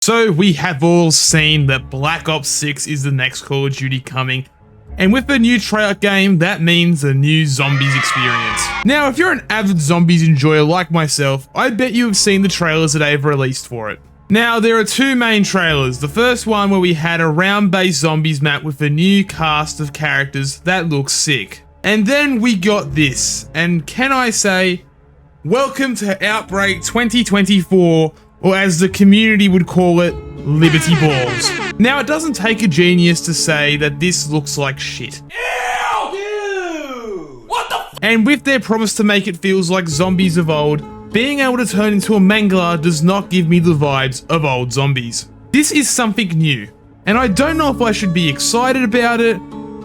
So we have all seen that Black Ops 6 is the next Call of Duty coming, and with the new Treyarch game, that means a new zombies experience. Now, if you're an avid zombies enjoyer like myself, I bet you have seen the trailers that they've released for it. Now, there are two main trailers. The first one where we had a round-based zombies map with a new cast of characters that looks sick. And then we got this, and can I say, welcome to Outbreak 2024, or as the community would call it, Liberty Balls. Now, it doesn't take a genius to say that this looks like shit. Ew! Dude! What the f— And with their promise to make it feels like zombies of old, being able to turn into a mangler does not give me the vibes of old zombies. This is something new, and I don't know if I should be excited about it,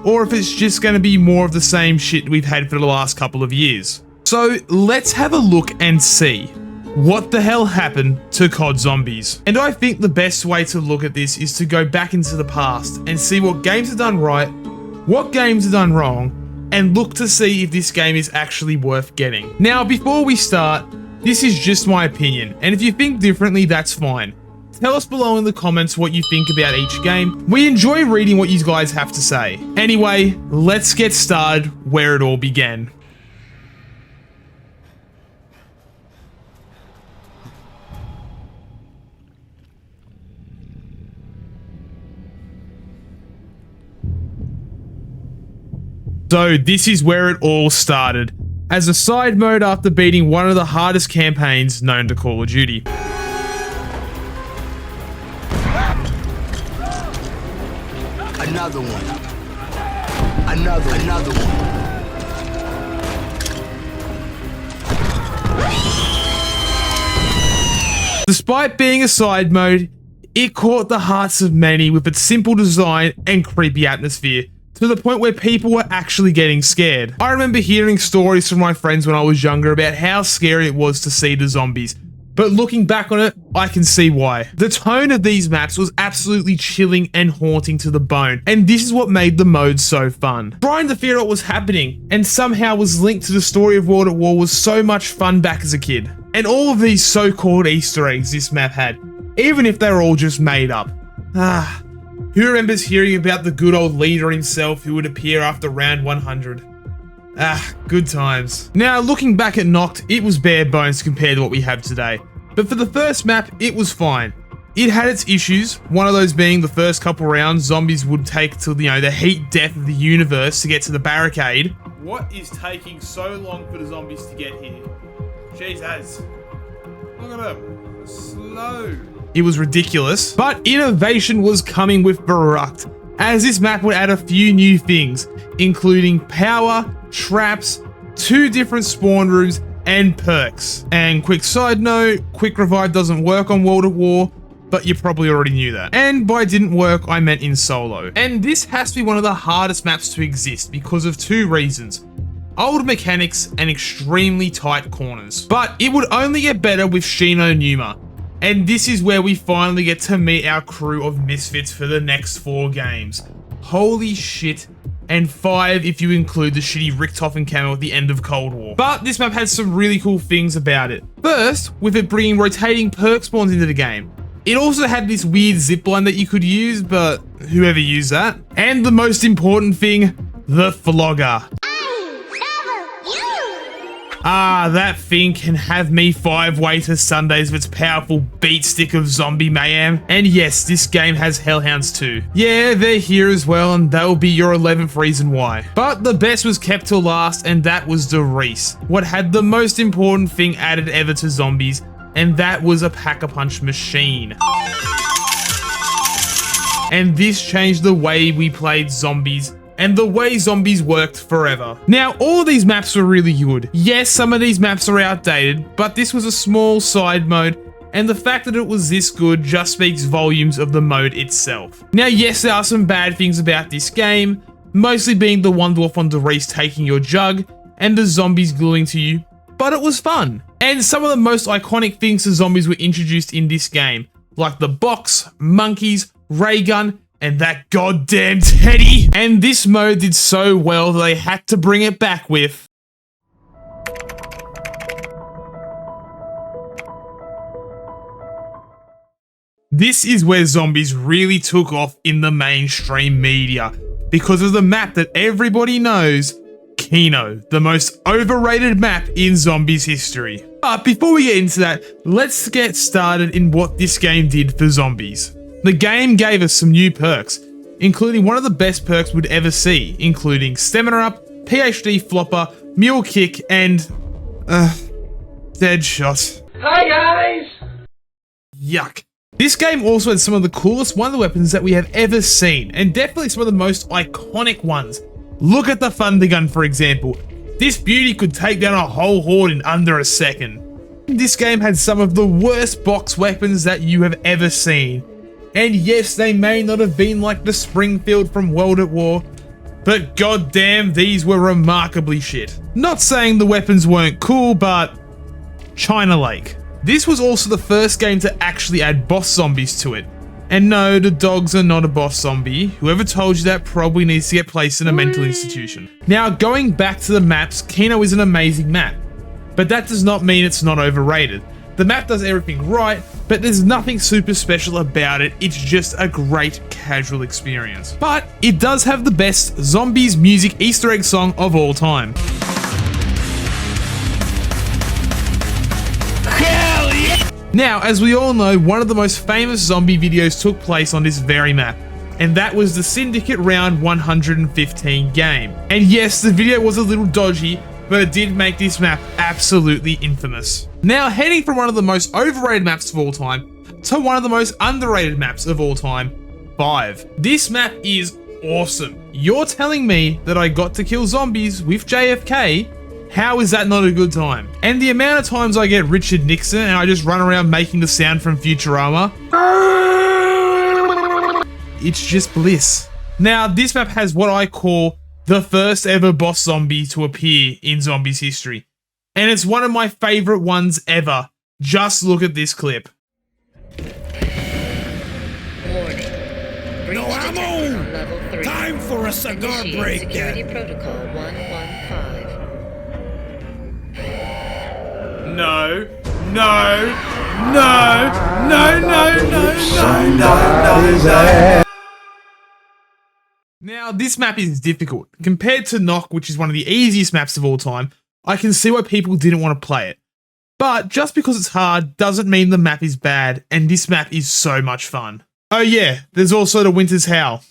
or if it's just going to be more of the same shit we've had for the last couple of years. So let's have a look and see what the hell happened to COD Zombies. And I think the best way to look at this is to go back into the past and see what games are done right, what games are done wrong, and look to see if this game is actually worth getting. Now, before we start, this is just my opinion, and if you think differently, that's fine. Tell us below in the comments what you think about each game. We enjoy reading what you guys have to say. Anyway, let's get started where it all began. So this is where it all started, as a side mode after beating one of the hardest campaigns known to Call of Duty. Another one. Another one. Despite being a side mode, it caught the hearts of many with its simple design and creepy atmosphere, to the point where people were actually getting scared. I remember hearing stories from my friends when I was younger about how scary it was to see the zombies, but looking back on it, I can see why. The tone of these maps was absolutely chilling and haunting to the bone, and this is what made the mode so fun. Trying to figure out what was happening, and somehow was linked to the story of World at War, was so much fun back as a kid. And all of these so-called Easter eggs this map had, even if they were all just made up. Who remembers hearing about the good old leader himself who would appear after round 100? Good times. Now, looking back at Noct, it was bare bones compared to what we have today. But for the first map, it was fine. It had its issues, one of those being the first couple rounds, zombies would take till, the heat death of the universe to get to the barricade. What is taking so long for the zombies to get here? Jesus. Look at them. Slow. It was ridiculous, but innovation was coming with Verrucht, as this map would add a few new things, including power, traps, 2 different spawn rooms, and perks. And quick side note, quick revive doesn't work on World at War, but you probably already knew that. And by didn't work, I meant in solo. And this has to be one of the hardest maps to exist because of 2 reasons. Old mechanics and extremely tight corners. But it would only get better with Shino Numa. And this is where we finally get to meet our crew of misfits for the next 4 games. Holy shit. And 5 if you include the shitty Richtofen camo at the end of Cold War. But this map has some really cool things about it. First, with it bringing rotating perk spawns into the game. It also had this weird zipline that you could use, but whoever used that. And the most important thing, the flogger. That thing can have me 5-way to Sundays with its powerful beat stick of zombie mayhem. And yes, this game has Hellhounds too. Yeah, they're here as well, and they'll be your 11th reason why. But the best was kept till last, and that was the Reese. What had the most important thing added ever to zombies, and that was a pack-a-punch machine. And this changed the way we played zombies, and the way zombies worked forever. Now, all of these maps were really good. Yes, some of these maps are outdated, but this was a small side mode, and the fact that it was this good just speaks volumes of the mode itself. Now, yes, there are some bad things about this game, mostly being the one dwarf on the race taking your jug, and the zombies gluing to you, but it was fun. And some of the most iconic things to zombies were introduced in this game, like the box, monkeys, ray gun, and that goddamn teddy. And this mode did so well that they had to bring it back with This is where zombies really took off in the mainstream media because of the map that everybody knows, Kino, the most overrated map in zombies history. But before we get into that, let's get started in what this game did for zombies. The game gave us some new perks, including one of the best perks we'd ever see, including Stamina Up, PhD Flopper, Mule Kick, and Dead Shot. Hi guys! Yuck. This game also had some of the coolest wonder weapons that we have ever seen, and definitely some of the most iconic ones. Look at the Thunder Gun, for example. This beauty could take down a whole horde in under a second. This game had some of the worst box weapons that you have ever seen. And yes, they may not have been like the Springfield from World at War, but goddamn, these were remarkably shit. Not saying the weapons weren't cool, but China Lake. This was also the first game to actually add boss zombies to it. And no, the dogs are not a boss zombie. Whoever told you that probably needs to get placed in a mental institution. Now, going back to the maps, Kino is an amazing map, but that does not mean it's not overrated. The map does everything right, but there's nothing super special about it. It's just a great casual experience. But it does have the best zombies music Easter egg song of all time. Now, as we all know, one of the most famous zombie videos took place on this very map, and that was the Syndicate Round 115 game. And yes, the video was a little dodgy, but it did make this map absolutely infamous. Now, heading from one of the most overrated maps of all time to one of the most underrated maps of all time, 5. This map is awesome. You're telling me that I got to kill zombies with JFK? How is that not a good time? And the amount of times I get Richard Nixon and I just run around making the sound from Futurama, it's just bliss. Now, this map has what I call the first ever boss zombie to appear in zombies history. And it's one of my favorite ones ever. Just look at this clip. Warning. Breach No detected ammo! on level 3. Time for a cigar Initiate break Security then. Protocol 115. No, no, no, no, no, no, no. Now, this map is difficult. Compared to Knock, which is one of the easiest maps of all time, I can see why people didn't want to play it. But just because it's hard doesn't mean the map is bad, and this map is so much fun. Oh yeah, there's also the Winter's Howl.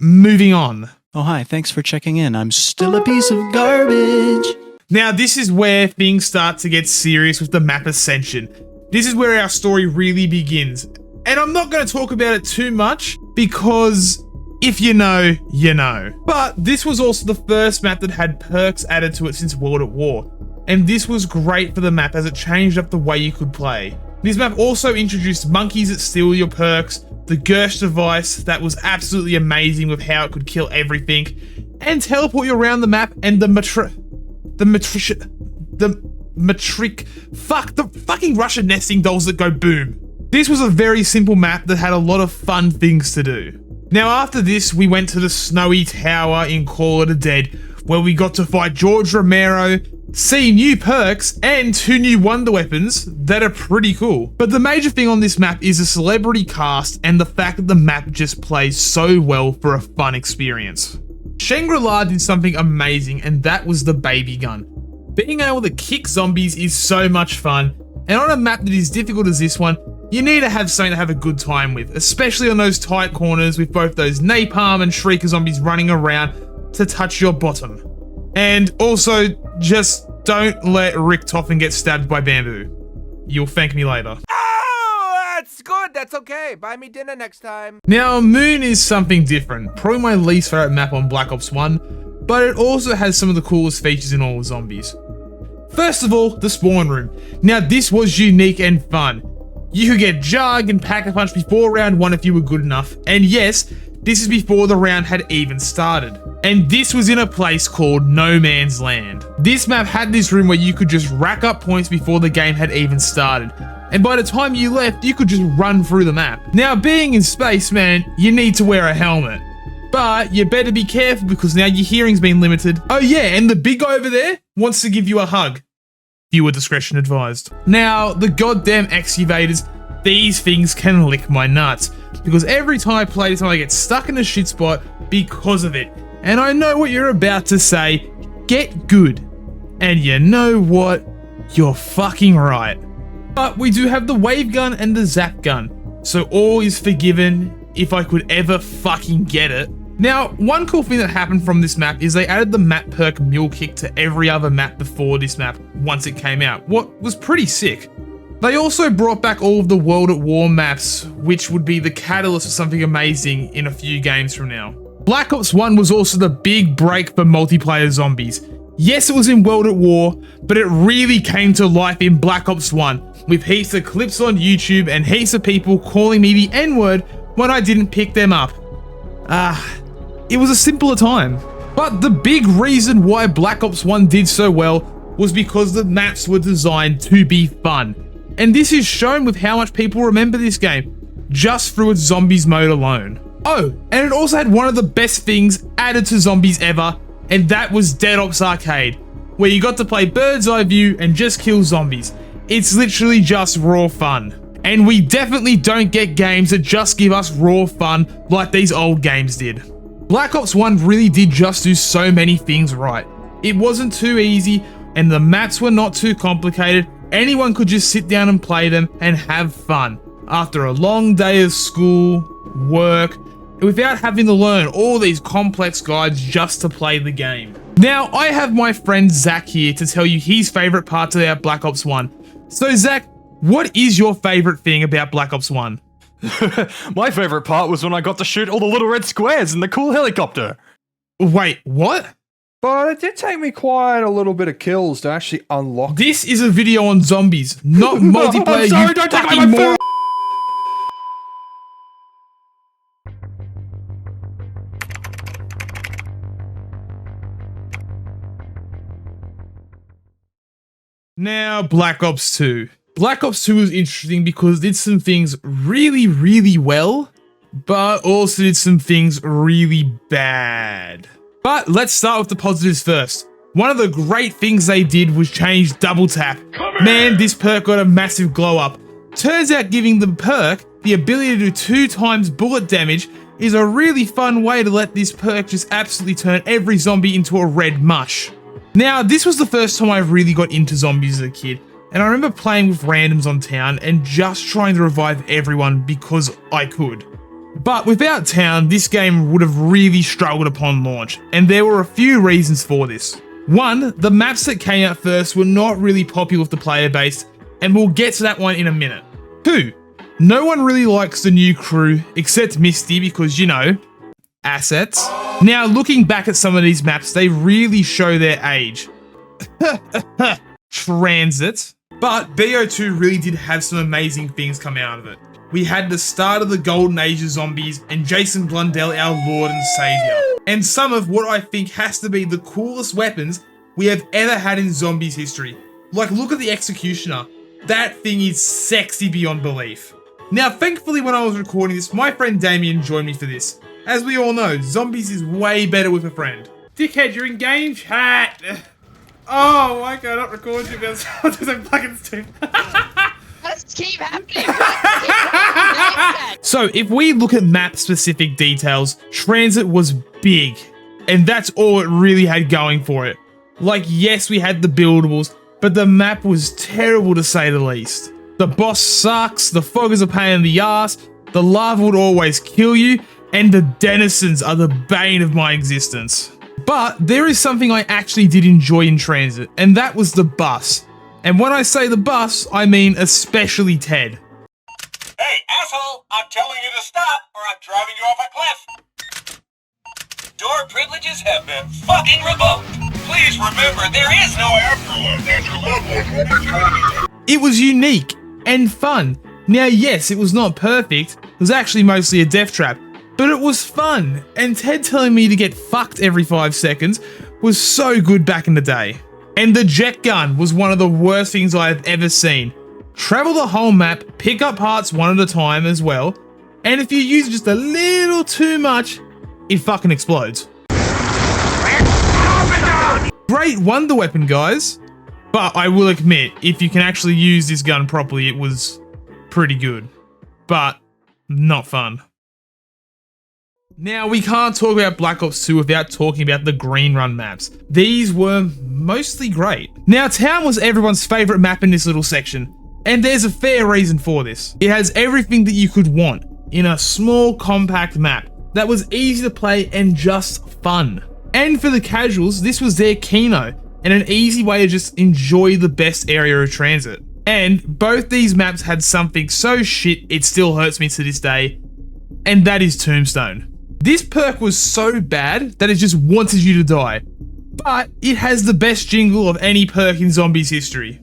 Moving on. Oh hi, thanks for checking in. I'm still a piece of garbage. Now, this is where things start to get serious with the map Ascension. This is where our story really begins. And I'm not going to talk about it too much because if you know, you know. But this was also the first map that had perks added to it since World at War. And this was great for the map as it changed up the way you could play. This map also introduced monkeys that steal your perks, the Gersh device that was absolutely amazing with how it could kill everything, and teleport you around the map, and the fucking Russian nesting dolls that go boom. This was a very simple map that had a lot of fun things to do. Now after this, we went to the Snowy Tower in Call of the Dead, where we got to fight George Romero, see new perks, and 2 new wonder weapons that are pretty cool. But the major thing on this map is the celebrity cast and the fact that the map just plays so well for a fun experience. Shangri-La did something amazing, and that was the baby gun. Being able to kick zombies is so much fun, and on a map that is difficult as this one, you need to have something to have a good time with, especially on those tight corners with both those napalm and shrieker zombies running around to touch your bottom. And also, just don't let Rick Toffin get stabbed by bamboo. You'll thank me later. Oh, that's good. That's okay. Buy me dinner next time. Now, Moon is something different. Probably my least favorite map on Black Ops 1, but it also has some of the coolest features in all the zombies. First of all, the spawn room. Now, this was unique and fun. You could get Jug and Pack-a-Punch before round 1 if you were good enough, and yes, this is before the round had even started. And this was in a place called No Man's Land. This map had this room where you could just rack up points before the game had even started. And by the time you left, you could just run through the map. Now, being in space, man, you need to wear a helmet. But you better be careful because now your hearing's been limited. Oh yeah, and the big guy over there wants to give you a hug. Viewer discretion advised. Now, the goddamn excavators, these things can lick my nuts. Because every time I play this, I get stuck in a shit spot because of it. And I know what you're about to say, get good. And you know what? You're fucking right. But we do have the wave gun and the zap gun, so all is forgiven if I could ever fucking get it. Now, one cool thing that happened from this map is they added the map perk mule kick to every other map before this map once it came out, what was pretty sick. They also brought back all of the World at War maps, which would be the catalyst for something amazing in a few games from now. Black Ops 1 was also the big break for multiplayer zombies. Yes, it was in World at War, but it really came to life in Black Ops 1, with heaps of clips on YouTube and heaps of people calling me the N-word when I didn't pick them up. It was a simpler time. But the big reason why Black Ops 1 did so well was because the maps were designed to be fun. And this is shown with how much people remember this game, just through its zombies mode alone. Oh, and it also had one of the best things added to zombies ever, and that was Dead Ops Arcade, where you got to play bird's eye view and just kill zombies. It's literally just raw fun. And we definitely don't get games that just give us raw fun like these old games did. Black Ops 1 really did just do so many things right. It wasn't too easy, and the maps were not too complicated. Anyone could just sit down and play them and have fun after a long day of school, work, without having to learn all these complex guides just to play the game. Now, I have my friend Zach here to tell you his favorite parts about Black Ops 1. So Zach, what is your favorite thing about Black Ops 1? My favorite part was when I got to shoot all the little red squares in the cool helicopter. Wait, what? But it did take me quite a little bit of kills to actually unlock. This is a video on zombies, not multiplayer. I'm sorry, you don't take fucking my moron. food. Now, Black Ops 2. Black Ops 2 was interesting because it did some things really, really well, but also did some things really bad. But let's start with the positives first. One of the great things they did was change double tap. Man, this perk got a massive glow up. Turns out giving the perk the ability to do 2 times bullet damage is a really fun way to let this perk just absolutely turn every zombie into a red mush. Now, this was the first time I really got into zombies as a kid, and I remember playing with randoms on town and just trying to revive everyone because I could. But without town, this game would have really struggled upon launch, and there were a few reasons for this. One, the maps that came out first were not really popular with the player base, and we'll get to that one in a minute. 2, no one really likes the new crew except Misty because, you know, assets. Now, looking back at some of these maps, they really show their age. Transit. But BO2 really did have some amazing things come out of it. We had the start of the golden age of zombies and Jason Blundell, our lord and savior. And some of what I think has to be the coolest weapons we have ever had in zombies history. Like, look at the Executioner. That thing is sexy beyond belief. Now, thankfully when I was recording this, my friend Damien joined me for this. As we all know, zombies is way better with a friend. Dickhead, you're in game chat! Oh, why can I not record you because I'm fucking stupid. Let's keep happening. So, if we look at map-specific details, Transit was big. And that's all it really had going for it. Like, yes, we had the buildables, but the map was terrible to say the least. The boss sucks, the fog is a pain in the ass, the lava would always kill you, and the denizens are the bane of my existence. But there is something I actually did enjoy in Transit, and that was the bus. And when I say the bus, I mean especially Ted. Hey, asshole! I'm telling you to stop, or I'm driving you off a cliff! Door privileges have been fucking revoked! Please remember, there is no afterlife, and your loved ones will be joining you! It was unique and fun. Now, yes, it was not perfect. It was actually mostly a death trap. But it was fun, and Ted telling me to get fucked every 5 seconds was so good back in the day. And the jet gun was one of the worst things I have ever seen. Travel the whole map, pick up parts one at a time as well, and if you use just a little too much, it fucking explodes. Great wonder weapon, guys. But I will admit, if you can actually use this gun properly, it was pretty good, but not fun. Now, we can't talk about Black Ops 2 without talking about the Green Run maps. These were mostly great. Now, Town was everyone's favorite map in this little section, and there's a fair reason for this. It has everything that you could want in a small, compact map that was easy to play and just fun. And for the casuals, this was their kino and an easy way to just enjoy the best area of transit. And both these maps had something so shit it still hurts me to this day, and that is Tombstone. This perk was so bad that it just wanted you to die, but it has the best jingle of any perk in Zombies history.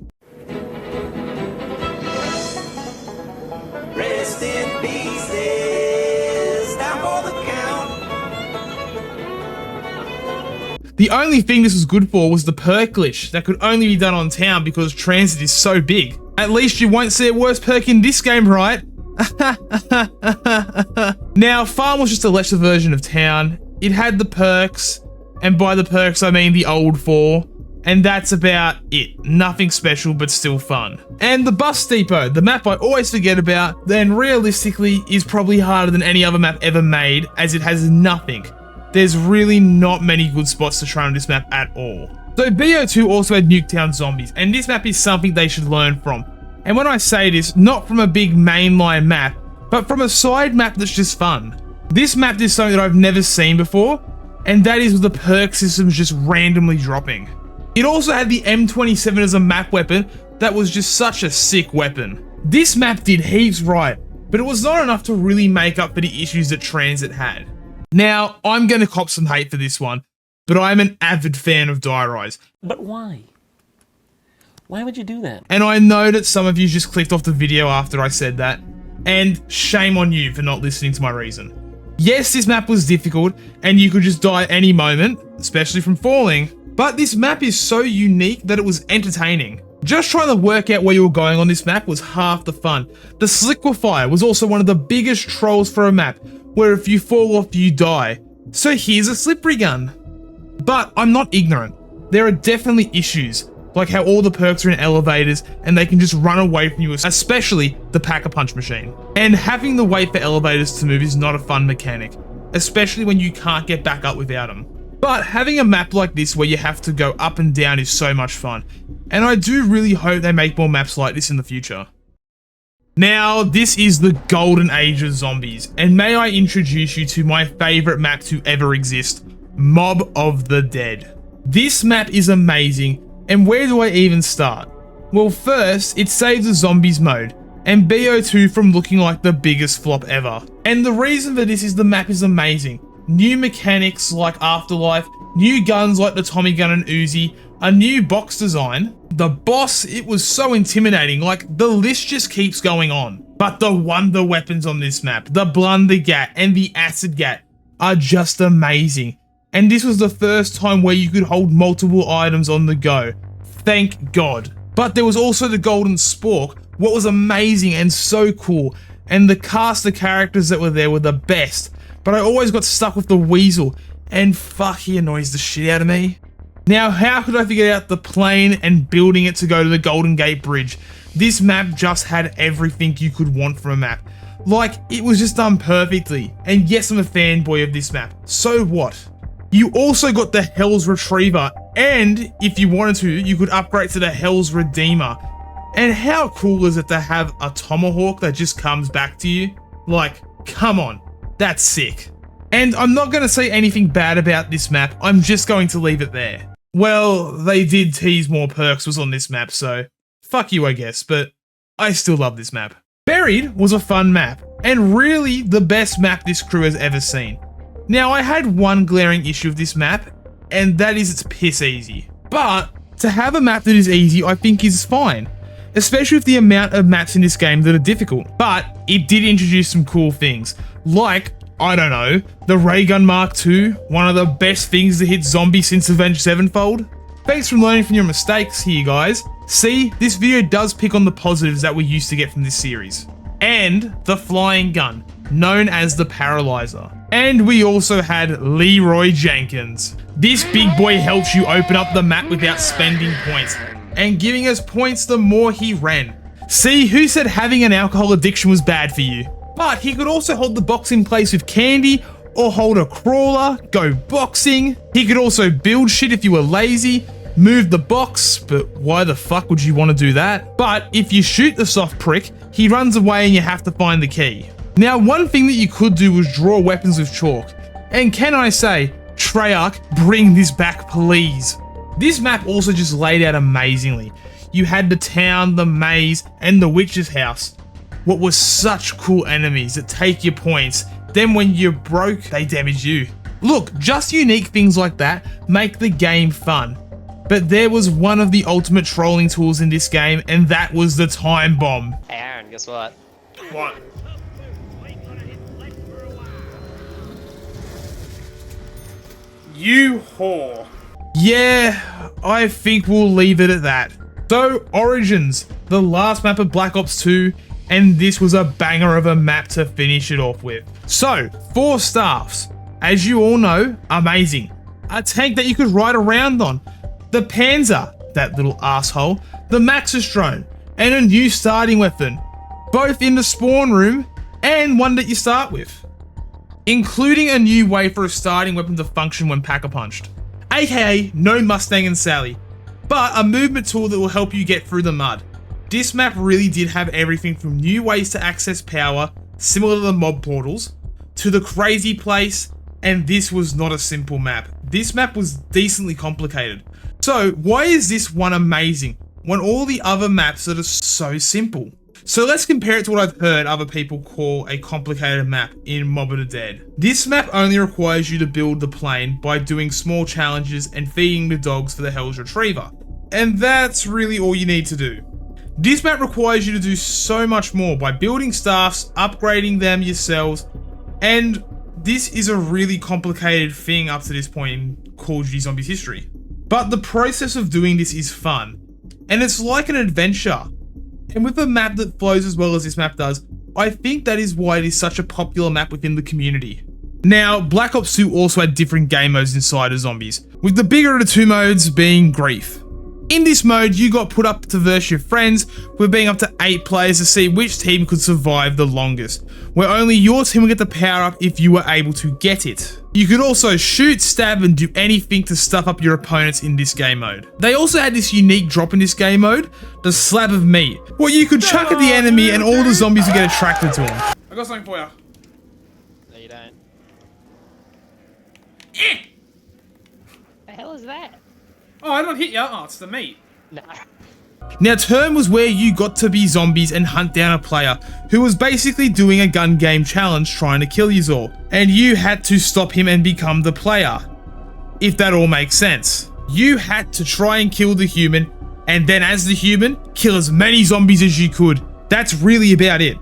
Rest in pieces, time for the count. The only thing this was good for was the perk glitch that could only be done on Town because transit is so big. At least you won't see a worse perk in this game, right? Now, Farm was just a lesser version of Town. It had the perks, and by the perks I mean the old 4, and that's about it. Nothing special, but still fun. And the Bus Depot, the map I always forget about, then realistically is probably harder than any other map ever made, as it has nothing. There's really not many good spots to try on this map at all. So BO2 also had Nuketown Zombies, and this map is something they should learn from. And when I say this, not from a big mainline map, but from a side map that's just fun. This map is something that I've never seen before, and that is with the perk systems just randomly dropping. It also had the M27 as a map weapon that was just such a sick weapon. This map did heaps right, but it was not enough to really make up for the issues that Transit had. Now, I'm going to cop some hate for this one, but I'm an avid fan of Die Rise. But why? Why would you do that? And I know that some of you just clicked off the video after I said that, and shame on you for not listening to my reason. Yes, this map was difficult, and you could just die at any moment, especially from falling, but this map is so unique that it was entertaining. Just trying to work out where you were going on this map was half the fun. The Sliquifier was also one of the biggest trolls for a map, where if you fall off, you die. So here's a slippery gun. But I'm not ignorant. There are definitely issues, like how all the perks are in elevators and they can just run away from you, especially the Pack-a-Punch machine. And having to wait for elevators to move is not a fun mechanic, especially when you can't get back up without them. But having a map like this where you have to go up and down is so much fun, and I do really hope they make more maps like this in the future. Now, this is the golden age of zombies, and may I introduce you to my favorite map to ever exist, Mob of the Dead. This map is amazing, and where do I even start? Well, first, it saves the zombies mode, and BO2 from looking like the biggest flop ever. And the reason for this is the map is amazing. New mechanics like Afterlife, new guns like the Tommy gun and Uzi, a new box design. The boss, it was so intimidating, like the list just keeps going on. But the wonder weapons on this map, the Blunder Gat and the Acid Gat, are just amazing. And this was the first time where you could hold multiple items on the go. Thank God. But there was also the Golden Spork, what was amazing and so cool. And the cast of characters that were there were the best. But I always got stuck with the Weasel, and fuck, he annoys the shit out of me. Now, how could I figure out the plane and building it to go to the Golden Gate Bridge? This map just had everything you could want from a map. Like, it was just done perfectly. And yes, I'm a fanboy of this map. So what? You also got the Hell's Retriever, and if you wanted to, you could upgrade to the Hell's Redeemer. And how cool is it to have a Tomahawk that just comes back to you? Like, come on. That's sick. And I'm not going to say anything bad about this map, I'm just going to leave it there. Well, they did tease more perks was on this map, so fuck you I guess, but I still love this map. Buried was a fun map, and really the best map this crew has ever seen. Now, I had one glaring issue with this map, and that is it's piss easy. But to have a map that is easy I think is fine, especially with the amount of maps in this game that are difficult. But it did introduce some cool things, like, I don't know, the Ray Gun Mark II, one of the best things to hit zombies since Avenged Sevenfold. Thanks for learning from your mistakes here, guys. See, this video does pick on the positives that we used to get from this series. And the flying gun, known as the Paralyzer. And we also had Leroy Jenkins. This big boy helps you open up the map without spending points, and giving us points the more he ran. See, who said having an alcohol addiction was bad for you? But he could also hold the box in place with candy, or hold a crawler, go boxing. He could also build shit if you were lazy, move the box, but why the fuck would you want to do that? But if you shoot the soft prick, he runs away and you have to find the key. Now, one thing that you could do was draw weapons with chalk. And can I say, Treyarch, bring this back, please. This map also just laid out amazingly. You had the town, the maze, and the witch's house. What were such cool enemies that take your points, then when you're broke, they damage you. Look, just unique things like that make the game fun. But there was one of the ultimate trolling tools in this game, and that was the time bomb. Hey Aaron, guess what? What? You whore. Yeah, I think we'll leave it at that. So, Origins, the last map of Black Ops 2, and this was a banger of a map to finish it off with. So, 4 staffs. As you all know, amazing. A tank that you could ride around on. The Panzer, that little asshole. The Maxis drone, and a new starting weapon. Both in the spawn room, and one that you start with. Including a new way for a starting weapon to function when pack-a-punched. AKA, no Mustang and Sally. But a movement tool that will help you get through the mud. This map really did have everything from new ways to access power, similar to the mob portals, to the crazy place, and this was not a simple map. This map was decently complicated. So why is this one amazing when all the other maps that are so simple? So let's compare it to what I've heard other people call a complicated map in Mob of the Dead. This map only requires you to build the plane by doing small challenges and feeding the dogs for the Hell's Retriever. And that's really all you need to do. This map requires you to do so much more by building staffs, upgrading them yourselves, and this is a really complicated thing up to this point in Call of Duty Zombies history. But the process of doing this is fun, and it's like an adventure. And with a map that flows as well as this map does, I think that is why it is such a popular map within the community. Now, Black Ops 2 also had different game modes inside of Zombies, with the bigger of the two modes being Grief. In this mode, you got put up to verse your friends, with being up to 8 players to see which team could survive the longest, where only your team will get the power up if you were able to get it. You could also shoot, stab, and do anything to stuff up your opponents in this game mode. They also had this unique drop in this game mode, the slab of meat, what you could chuck at the enemy and all the zombies would get attracted to them. I got something for you. No, you don't. Eh! The hell is that? Oh, I don't hit you. Oh, it's the meat. No. Now, Term was where you got to be zombies and hunt down a player who was basically doing a gun game challenge trying to kill you all, and you had to stop him and become the player. If that all makes sense. You had to try and kill the human, and then as the human, kill as many zombies as you could. That's really about it.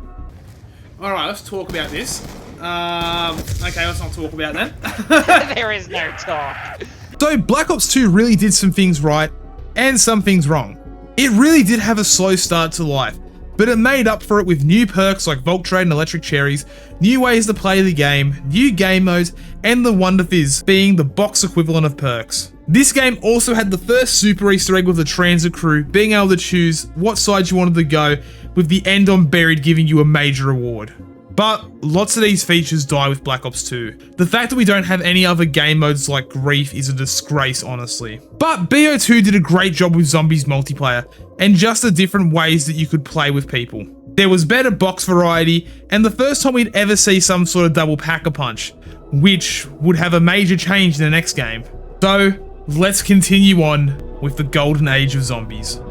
Alright, let's talk about this. Okay, let's not talk about that. There is no talk. So Black Ops 2 really did some things right, and some things wrong. It really did have a slow start to life, but it made up for it with new perks like Vault Trade and Electric Cherries, new ways to play the game, new game modes, and the Wonder Fizz being the box equivalent of perks. This game also had the first super Easter egg with the transit crew, being able to choose what side you wanted to go, with the end on Buried giving you a major reward. But lots of these features die with Black Ops 2. The fact that we don't have any other game modes like Grief is a disgrace, honestly. But BO2 did a great job with Zombies multiplayer, and just the different ways that you could play with people. There was better box variety, and the first time we'd ever see some sort of double pack-a-punch, which would have a major change in the next game. So, let's continue on with the golden age of zombies.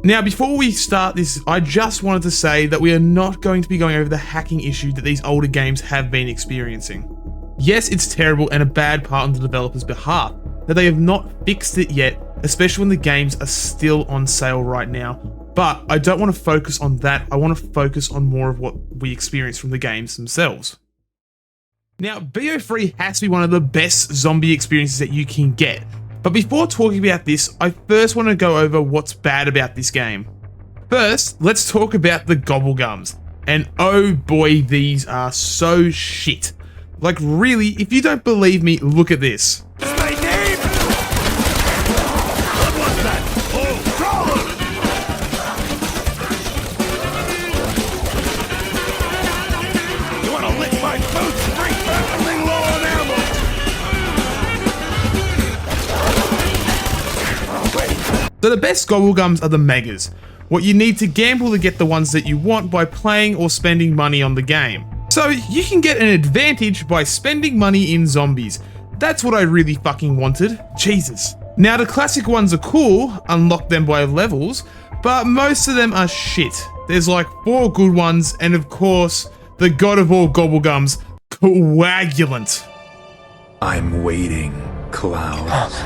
Now, before we start this, I just wanted to say that we are not going to be going over the hacking issue that these older games have been experiencing. Yes, it's terrible and a bad part on the developers' behalf that they have not fixed it yet, especially when the games are still on sale right now. But I don't want to focus on that, I want to focus on more of what we experience from the games themselves. Now, BO3 has to be one of the best zombie experiences that you can get. But before talking about this, I first want to go over what's bad about this game. First, let's talk about the gobblegums. And oh boy, these are so shit. Like really, if you don't believe me, look at this. My name! What was that? Oh, crawler! You wanna lick my food straight back from being low on ammo? So the best gobblegums are the megas. What you need to gamble to get the ones that you want by playing or spending money on the game. So you can get an advantage by spending money in zombies. That's what I really fucking wanted. Jesus. Now the classic ones are cool, unlock them by levels, but most of them are shit. There's like 4 good ones, and of course, the god of all gobblegums, Coagulant. I'm waiting, Clouds.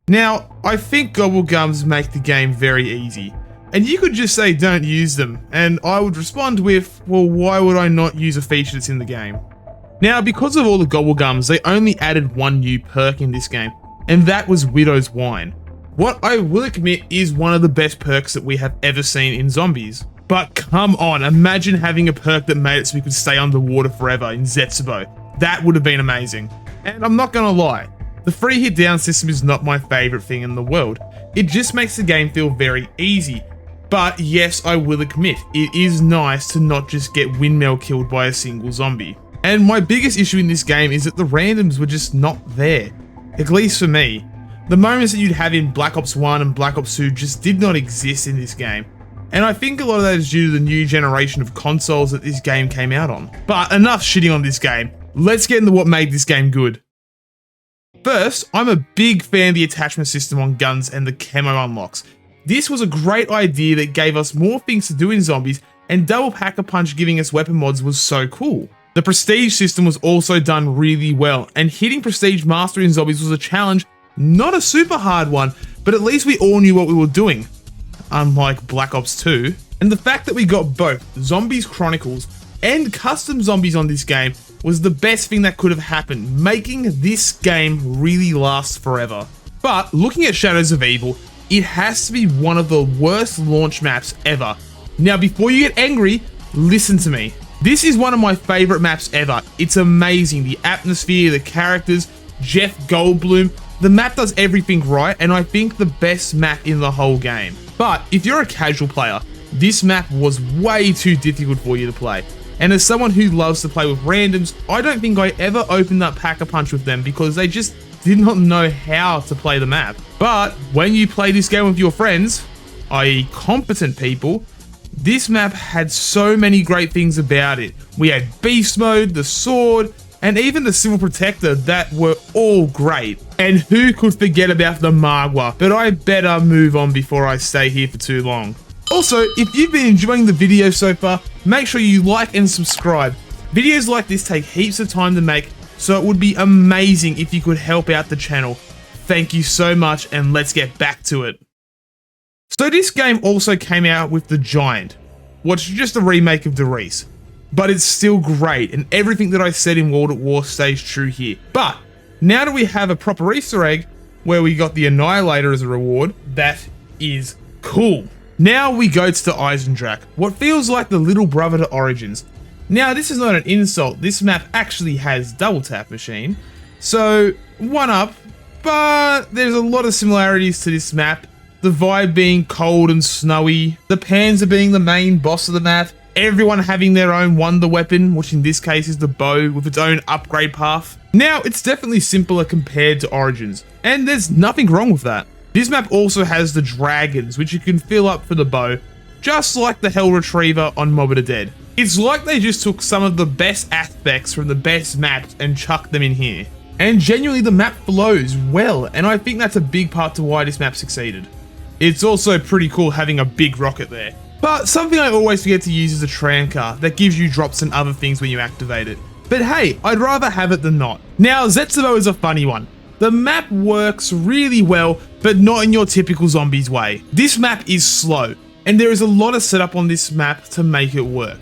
Now, I think gobblegums make the game very easy. And you could just say don't use them, and I would respond with, well, why would I not use a feature that's in the game? Now, because of all the gobblegums, they only added one new perk in this game, and that was Widow's Wine. What I will admit is one of the best perks that we have ever seen in zombies. But come on, imagine having a perk that made it so we could stay underwater forever in Zetsubo. That would have been amazing. And I'm not gonna lie, the free hit down system is not my favorite thing in the world. It just makes the game feel very easy. But yes, I will admit, it is nice to not just get windmill killed by a single zombie. And my biggest issue in this game is that the randoms were just not there. At least for me. The moments that you'd have in Black Ops 1 and Black Ops 2 just did not exist in this game. And I think a lot of that is due to the new generation of consoles that this game came out on. But enough shitting on this game. Let's get into what made this game good. First, I'm a big fan of the attachment system on guns and the camo unlocks. This was a great idea that gave us more things to do in zombies, and Double Pack-a-Punch giving us weapon mods was so cool. The prestige system was also done really well, and hitting prestige master in zombies was a challenge, not a super hard one, but at least we all knew what we were doing, unlike Black Ops 2. And the fact that we got both Zombies Chronicles and custom zombies on this game was the best thing that could have happened, making this game really last forever. But looking at Shadows of Evil, it has to be one of the worst launch maps ever. Now before you get angry, listen to me. This is one of my favorite maps ever. It's amazing, the atmosphere, the characters, Jeff Goldblum. The map does everything right, and I think the best map in the whole game. But if you're a casual player, this map was way too difficult for you to play. And as someone who loves to play with randoms, I don't think I ever opened up Pack-a-Punch with them because they just did not know how to play the map. But when you play this game with your friends, i.e. competent people, this map had so many great things about it. We had Beast Mode, the Sword, and even the Civil Protector that were all great. And who could forget about the Magua? But I better move on before I stay here for too long. Also, if you've been enjoying the video so far, make sure you like and subscribe. Videos like this take heaps of time to make, so it would be amazing if you could help out the channel. Thank you so much, and let's get back to it. So this game also came out with The Giant, which is just a remake of Derice. But it's still great, and everything that I said in World at War stays true here. But now that we have a proper Easter egg, where we got the Annihilator as a reward, that is cool. Now we go to the Eisendrache, what feels like the little brother to Origins. Now this is not an insult, this map actually has double tap machine, so one up, but there's a lot of similarities to this map. The vibe being cold and snowy, the Panzer being the main boss of the map, everyone having their own wonder weapon, which in this case is the bow with its own upgrade path. Now it's definitely simpler compared to Origins, and there's nothing wrong with that. This map also has the dragons, which you can fill up for the bow, just like the Hell Retriever on Mob of the Dead. It's like they just took some of the best aspects from the best maps and chucked them in here. And genuinely the map flows well, and I think that's a big part to why this map succeeded. It's also pretty cool having a big rocket there. But something I always forget to use is a tram car that gives you drops and other things when you activate it. But hey, I'd rather have it than not. Now Zetsubo is a funny one. The map works really well, but not in your typical zombies way. This map is slow, and there is a lot of setup on this map to make it work.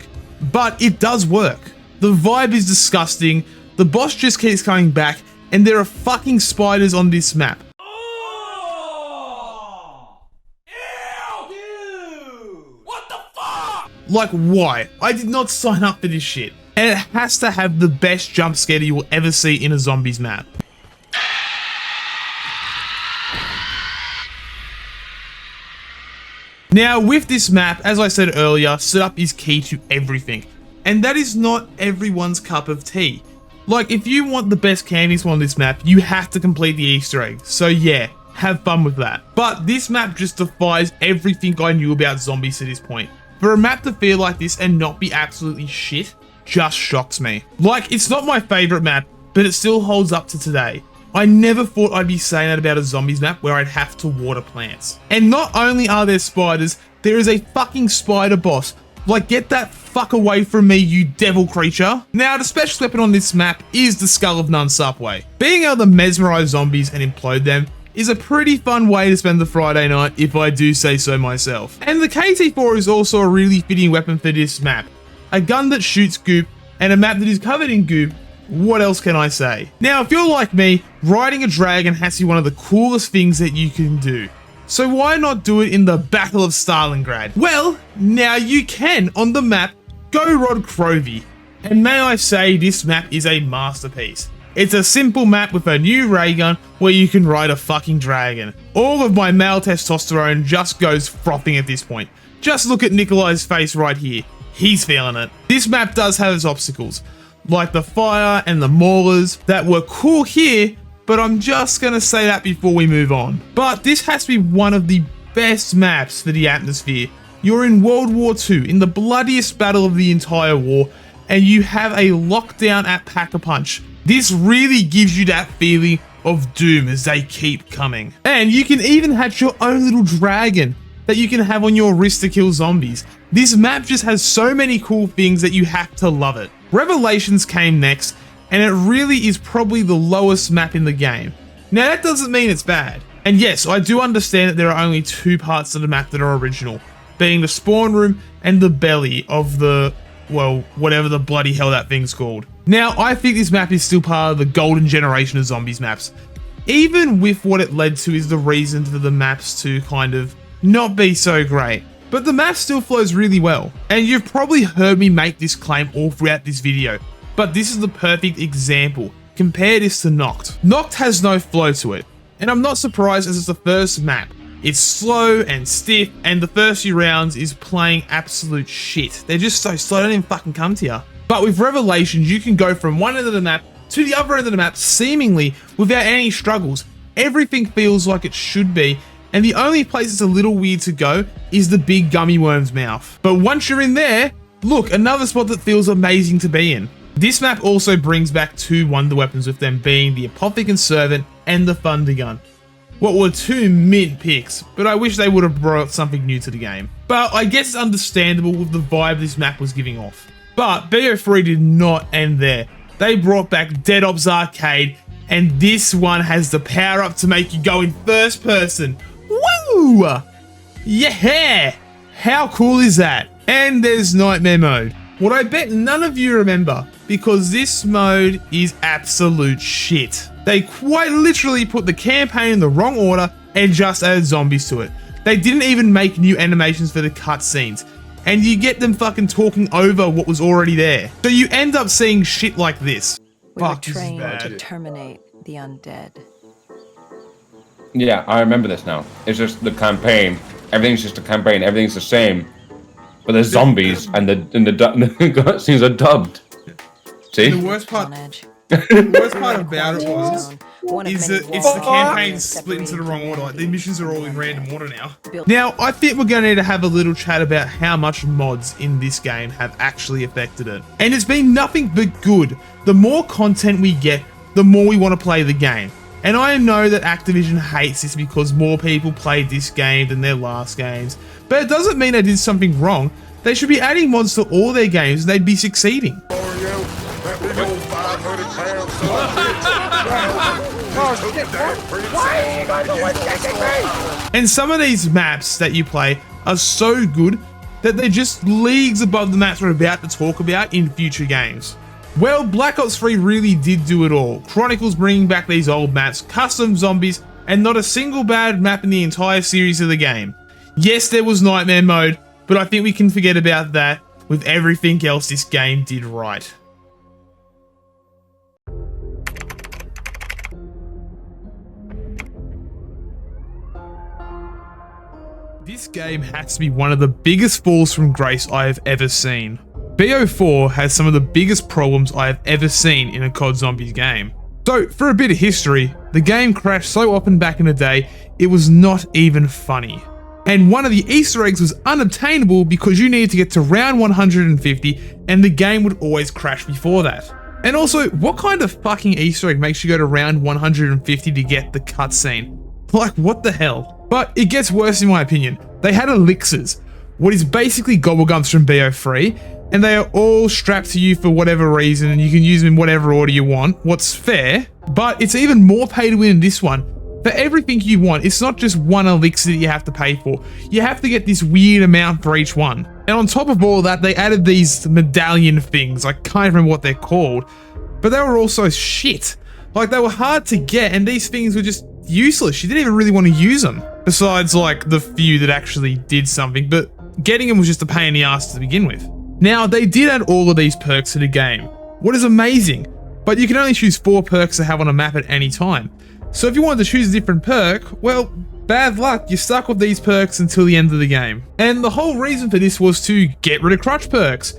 But it does work. The vibe is disgusting, the boss just keeps coming back, and there are fucking spiders on this map. Like, why? I did not sign up for this shit. And it has to have the best jump scare you will ever see in a zombies map. Now, with this map, as I said earlier, setup is key to everything. And that is not everyone's cup of tea. Like, if you want the best camping spot on this map, you have to complete the Easter egg. So yeah, have fun with that. But this map just defies everything I knew about zombies to this point. For a map to feel like this and not be absolutely shit just shocks me. Like, it's not my favorite map, but it still holds up to today. I never thought I'd be saying that about a zombies map where I'd have to water plants. And not only are there spiders, there is a fucking spider boss. Like, get that fuck away from me, you devil creature. Now, the special weapon on this map is the Skull of None subway. Being able to mesmerize zombies and implode them is a pretty fun way to spend the Friday night, if I do say so myself. And the KT4 is also a really fitting weapon for this map. A gun that shoots goop, and a map that is covered in goop. What else can I say? Now, if you're like me, riding a dragon has to be one of the coolest things that you can do. So why not do it in the Battle of Stalingrad? Well, now you can on the map Gorod Krovi. And may I say, this map is a masterpiece. It's a simple map with a new ray gun where you can ride a fucking dragon. All of my male testosterone just goes frothing at this point. Just look at Nikolai's face right here. He's feeling it. This map does have its obstacles, like the fire and the maulers that were cool here, but I'm just gonna say that before we move on. But this has to be one of the best maps for the atmosphere. You're in World War II, in the bloodiest battle of the entire war, and you have a lockdown at Pack-a-Punch. This really gives you that feeling of doom as they keep coming. And you can even hatch your own little dragon that you can have on your wrist to kill zombies. This map just has so many cool things that you have to love it. Revelations came next, and it really is probably the lowest map in the game. Now, that doesn't mean it's bad. And yes, I do understand that there are only two parts of the map that are original, being the spawn room and the belly of the, well, whatever the bloody hell that thing's called. Now, I think this map is still part of the golden generation of zombies maps, even with what it led to is the reason for the maps to kind of not be so great. But the map still flows really well, and you've probably heard me make this claim all throughout this video, but this is the perfect example. Compare this to Noct. Noct has no flow to it, and I'm not surprised as it's the first map. It's slow and stiff, and the first few rounds is playing absolute shit. They're just so slow, they don't even fucking come to you. But with Revelations, you can go from one end of the map to the other end of the map seemingly without any struggles. Everything feels like it should be, and the only place it's a little weird to go is the big gummy worm's mouth. But once you're in there, look, another spot that feels amazing to be in. This map also brings back two wonder weapons, with them being the Apothicon Servant and the Thunder Gun. What were two mint picks, but I wish they would have brought something new to the game. But I guess it's understandable with the vibe this map was giving off. But BO3 did not end there. They brought back Dead Ops Arcade, and this one has the power up to make you go in first person. Woo! Yeah! How cool is that? And there's Nightmare Mode. What I bet none of you remember, because this mode is absolute shit. They quite literally put the campaign in the wrong order and just added zombies to it. They didn't even make new animations for the cutscenes, and you get them fucking talking over what was already there. So you end up seeing shit like this. We were Fuck, this is trained bad. to terminate the undead. Yeah, I remember this now. It's just the campaign. Everything's just a campaign. Everything's the same. But there's zombies, and the cutscenes are dubbed. See? The worst part about it is that it's the campaign split into the wrong order. Like, the missions are all in random order now. Now, I think we're going to need to have a little chat about how much mods in this game have actually affected it. And it's been nothing but good. The more content we get, the more we want to play the game. And I know that Activision hates this because more people played this game than their last games. But it doesn't mean they did something wrong. They should be adding mods to all their games and they'd be succeeding. Oh shit! Why are you guys always chasing me? And some of these maps that you play are so good that they're just leagues above the maps we're about to talk about in future games. Well, Black Ops 3 really did do it all. Chronicles bringing back these old maps, custom zombies, and not a single bad map in the entire series of the game. Yes, there was Nightmare Mode, but I think we can forget about that with everything else this game did right. This game has to be one of the biggest falls from grace I have ever seen. BO4 has some of the biggest problems I have ever seen in a COD Zombies game. So, for a bit of history, the game crashed so often back in the day, it was not even funny. And one of the Easter eggs was unobtainable because you needed to get to round 150 and the game would always crash before that. And also, what kind of fucking Easter egg makes you go to round 150 to get the cutscene? Like, what the hell? But it gets worse in my opinion. They had elixirs, what is basically gobblegums from BO3, and they are all strapped to you for whatever reason, and you can use them in whatever order you want, what's fair, but it's even more pay to win in this one. For everything you want, it's not just one elixir that you have to pay for. You have to get this weird amount for each one. And on top of all that, they added these medallion things. I can't remember what they're called, but they were also shit. Like, they were hard to get, and these things were just useless. You didn't even really want to use them. Besides, like, the few that actually did something, but getting them was just a pain in the ass to begin with. Now, they did add all of these perks to the game, what is amazing, but you can only choose 4 perks to have on a map at any time. So if you wanted to choose a different perk, well, bad luck, you're stuck with these perks until the end of the game. And the whole reason for this was to get rid of crutch perks.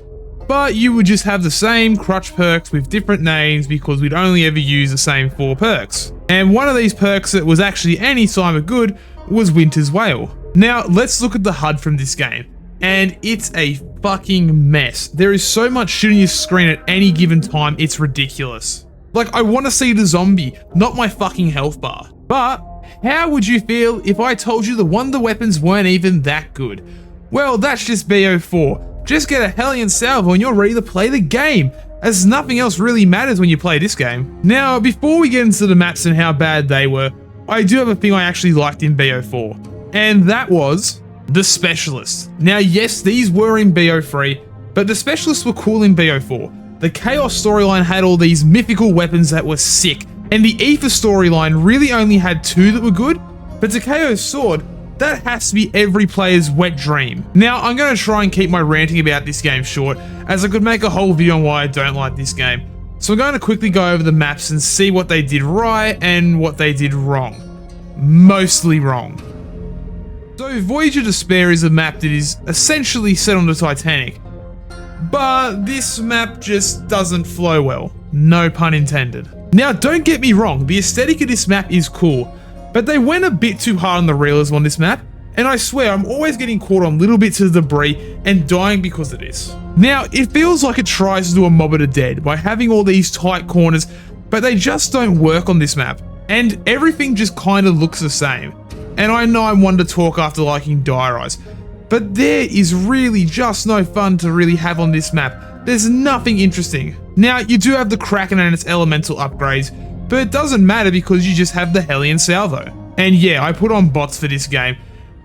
But you would just have the same crutch perks with different names because we'd only ever use the same 4 perks. And one of these perks that was actually any time of good was Winter's Wail. Now, let's look at the HUD from this game. And it's a fucking mess. There is so much shit on your screen at any given time, it's ridiculous. Like, I want to see the zombie, not my fucking health bar. But how would you feel if I told you the wonder weapons weren't even that good? Well, that's just BO4. Just get a Hellion Salvo and you're ready to play the game, as nothing else really matters when you play this game. Now, before we get into the maps and how bad they were, I do have a thing I actually liked in BO4, and that was the Specialists. Now, yes, these were in BO3, but the Specialists were cool in BO4. The Chaos storyline had all these mythical weapons that were sick, and the Aether storyline really only had 2 that were good, but Takeo's sword, that has to be every player's wet dream. Now, I'm going to try and keep my ranting about this game short, as I could make a whole video on why I don't like this game. So I'm going to quickly go over the maps and see what they did right and what they did wrong. Mostly wrong. So Voyage of Despair is a map that is essentially set on the Titanic, but this map just doesn't flow well. No pun intended. Now, don't get me wrong, the aesthetic of this map is cool, but they went a bit too hard on the realism on this map, and I swear I'm always getting caught on little bits of debris and dying because of this. Now, it feels like it tries to do a Mob of the Dead by having all these tight corners, but they just don't work on this map, and everything just kind of looks the same. And I know I'm one to talk after liking Dire Eyes, but there is really just no fun to really have on this map. There's nothing interesting. Now, you do have the Kraken and its elemental upgrades, but it doesn't matter because you just have the Hellion Salvo. And yeah, I put on bots for this game,